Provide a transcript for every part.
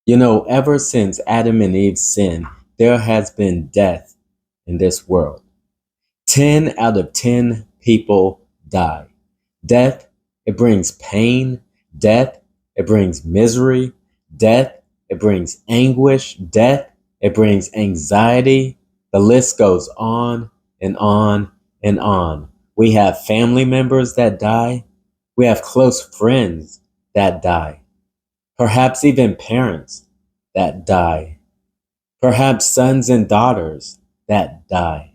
Ever since Adam and Eve sinned, there has been death in this world. 10 out of 10 people die. Death, it brings pain. Death, it brings misery. Death, it brings anguish. Death, it brings anxiety. The list goes on and on and on. We have family members that die. We have close friends that die. Perhaps even parents that die. Perhaps sons and daughters that die.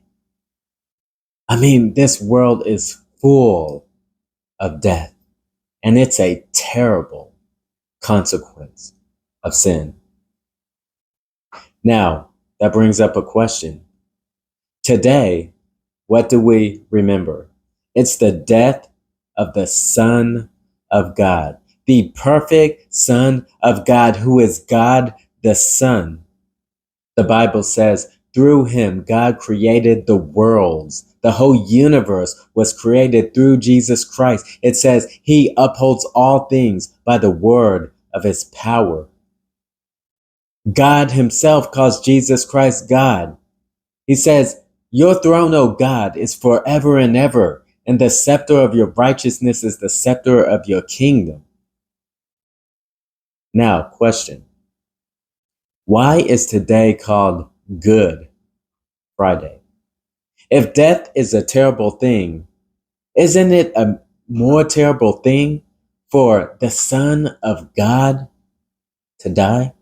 I mean, this world is full of death, and it's a terrible consequence of sin. Now, that brings up a question. Today, what do we remember? It's the death of the Son of God, the perfect Son of God, who is God the Son. The Bible says, through him, God created the worlds. The whole universe was created through Jesus Christ. It says he upholds all things by the word of his power. God himself calls Jesus Christ God. He says, your throne, O God, is forever and ever, and the scepter of your righteousness is the scepter of your kingdom. Now, question. Why is today called Good Friday? If death is a terrible thing, isn't it a more terrible thing for the Son of God to die?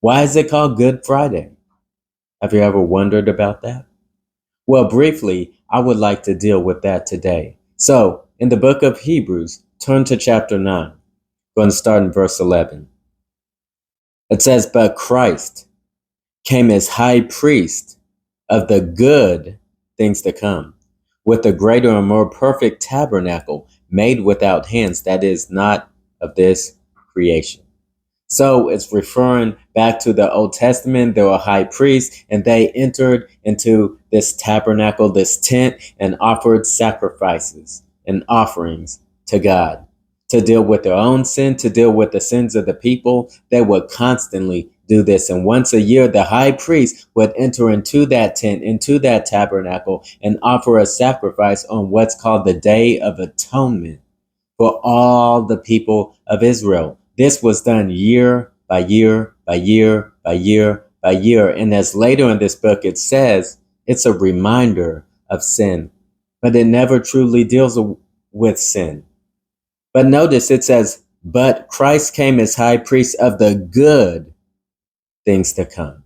Why is it called Good Friday? Have you ever wondered about that? Well, briefly, I would like to deal with that today. So, in the book of Hebrews, turn to chapter 9. I'm going to start in verse 11. It says, but Christ came as high priest of the good things to come, with a greater and more perfect tabernacle made without hands, that is not of this creation. So it's referring back to the Old Testament. There were high priests, and they entered into this tabernacle, this tent, and offered sacrifices and offerings to God to deal with their own sin, to deal with the sins of the people. They would constantly do this. And once a year, the high priest would enter into that tent, into that tabernacle, and offer a sacrifice on what's called the Day of Atonement for all the people of Israel. This was done year by year by year by year by year. And as later in this book it says, it's a reminder of sin, but it never truly deals with sin. But notice it says, but Christ came as high priest of the good things to come.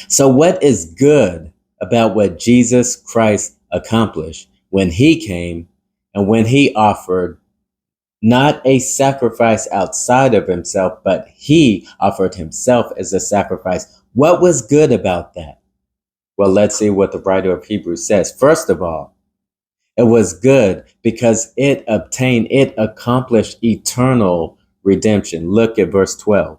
So what is good about what Jesus Christ accomplished when he came and when he offered not a sacrifice outside of himself, but he offered himself as a sacrifice? What was good about that? Well, let's see what the writer of Hebrews says. First of all, it was good because it accomplished eternal redemption. Look at verse 12.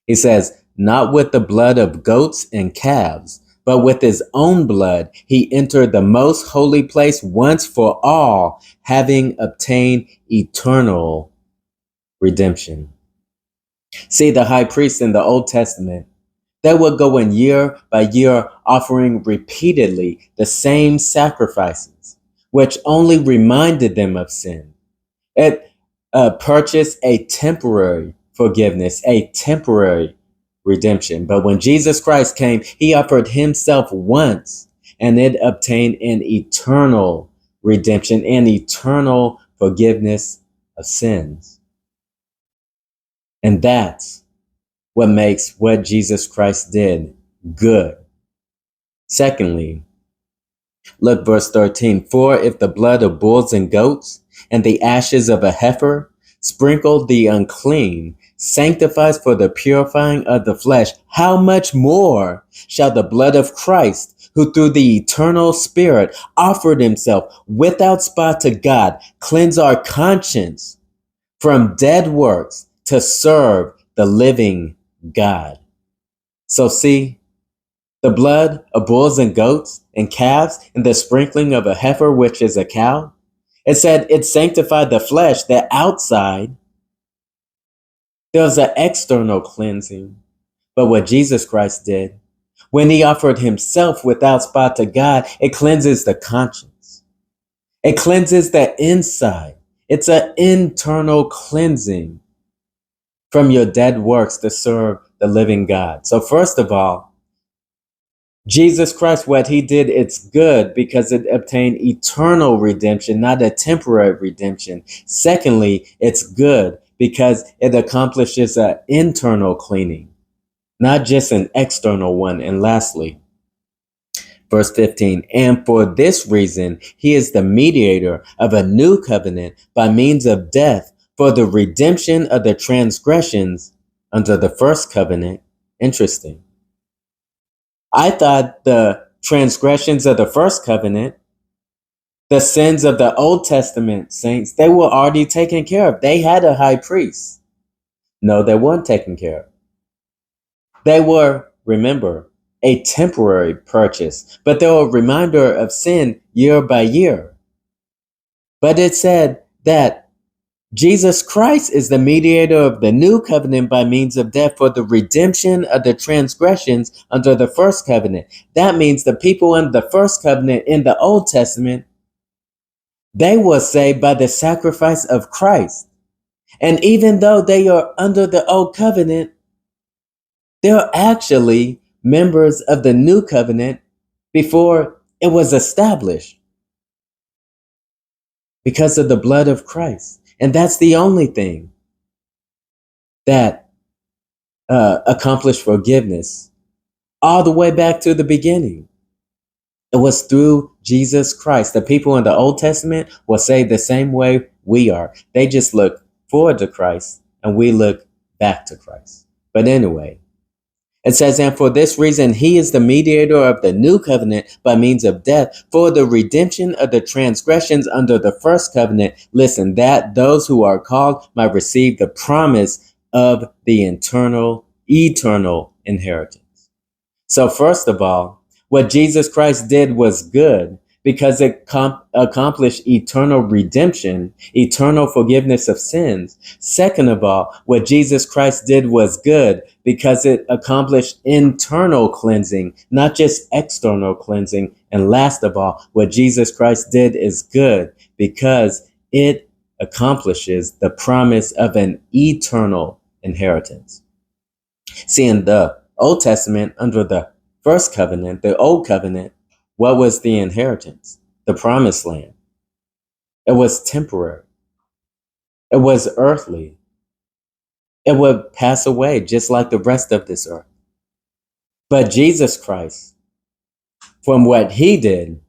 He says, not with the blood of goats and calves, but with his own blood, he entered the most holy place once for all, having obtained eternal redemption. See, the high priests in the Old Testament, they would go in year by year offering repeatedly the same sacrifices, which only reminded them of sin. It purchased a temporary forgiveness, a temporary redemption. But when Jesus Christ came, he offered himself once, and it obtained an eternal redemption, an eternal forgiveness of sins. And that's what makes what Jesus Christ did good. Secondly, look, verse 13. For if the blood of bulls and goats and the ashes of a heifer, sprinkled the unclean, sanctifies for the purifying of the flesh, how much more shall the blood of Christ, who through the eternal Spirit offered himself without spot to God, cleanse our conscience from dead works to serve the living God? So see, the blood of bulls and goats and calves and the sprinkling of a heifer, which is a cow, it said it sanctified the flesh, the outside, There was an external cleansing. But what Jesus Christ did, when he offered himself without spot to God, it cleanses the conscience. It cleanses the inside. It's an internal cleansing from your dead works to serve the living God. So first of all, Jesus Christ, what he did, it's good because it obtained eternal redemption, not a temporary redemption. Secondly, it's good because it accomplishes an internal cleaning, not just an external one. And lastly, verse 15, and for this reason, he is the mediator of a new covenant by means of death for the redemption of the transgressions under the first covenant. Interesting. I thought the transgressions of the first covenant, the sins of the Old Testament saints, they were already taken care of. They had a high priest. No, they weren't taken care of. They were, remember, a temporary purchase, but they were a reminder of sin year by year. But it said that Jesus Christ is the mediator of the new covenant by means of death for the redemption of the transgressions under the first covenant. That means the people under the first covenant in the Old Testament, they were saved by the sacrifice of Christ. And even though they are under the old covenant, they're actually members of the new covenant before it was established because of the blood of Christ. And that's the only thing that accomplished forgiveness all the way back to the beginning. It was through Jesus Christ. The people in the Old Testament were saved the same way we are. They just look forward to Christ and we look back to Christ. But anyway, it says, and for this reason, he is the mediator of the new covenant by means of death for the redemption of the transgressions under the first covenant. Listen, that those who are called might receive the promise of the eternal inheritance. So first of all, what Jesus Christ did was good because it accomplished eternal redemption, eternal forgiveness of sins. Second of all, what Jesus Christ did was good because it accomplished internal cleansing, not just external cleansing. And last of all, what Jesus Christ did is good because it accomplishes the promise of an eternal inheritance. See, in the Old Testament, under the first covenant, the old covenant, what was the inheritance? The promised land. It was temporary. It was earthly. It would pass away just like the rest of this earth. But Jesus Christ, from what he did,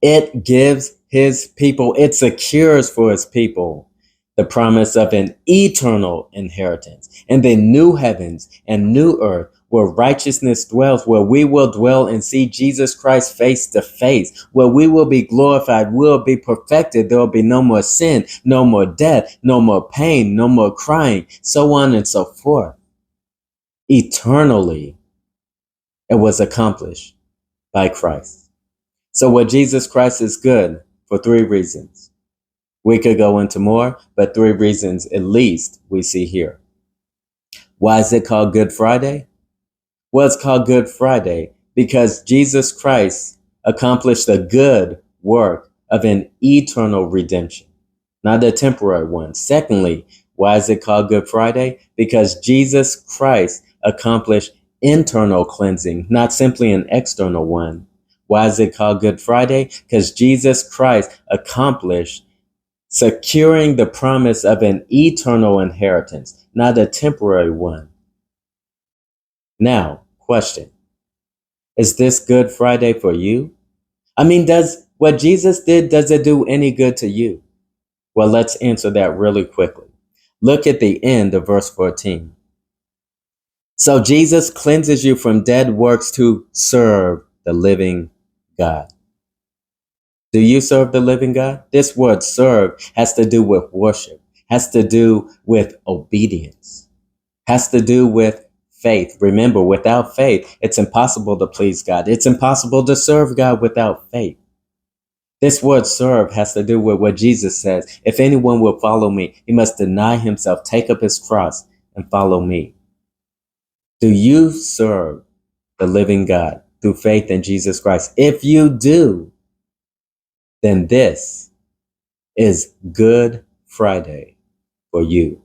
it gives his people, it secures for his people the promise of an eternal inheritance in the new heavens and new earth where righteousness dwells, where we will dwell and see Jesus Christ face to face, where we will be glorified, we'll be perfected. There will be no more sin, no more death, no more pain, no more crying, so on and so forth. Eternally, it was accomplished by Christ. So what Jesus Christ is good for three reasons. We could go into more, but three reasons at least we see here. Why is it called Good Friday? Well, it's called Good Friday because Jesus Christ accomplished the good work of an eternal redemption, not a temporary one. Secondly, why is it called Good Friday? Because Jesus Christ accomplished internal cleansing, not simply an external one. Why is it called Good Friday? Because Jesus Christ accomplished securing the promise of an eternal inheritance, not a temporary one. Now, question. Is this Good Friday for you? I mean, does what Jesus did, does it do any good to you? Well, let's answer that really quickly. Look at the end of verse 14. So Jesus cleanses you from dead works to serve the living God. Do you serve the living God? This word serve has to do with worship, has to do with obedience, has to do with faith. Remember, without faith, it's impossible to please God. It's impossible to serve God without faith. This word serve has to do with what Jesus says. If anyone will follow me, he must deny himself, take up his cross, and follow me. Do you serve the living God through faith in Jesus Christ? If you do, then this is Good Friday for you.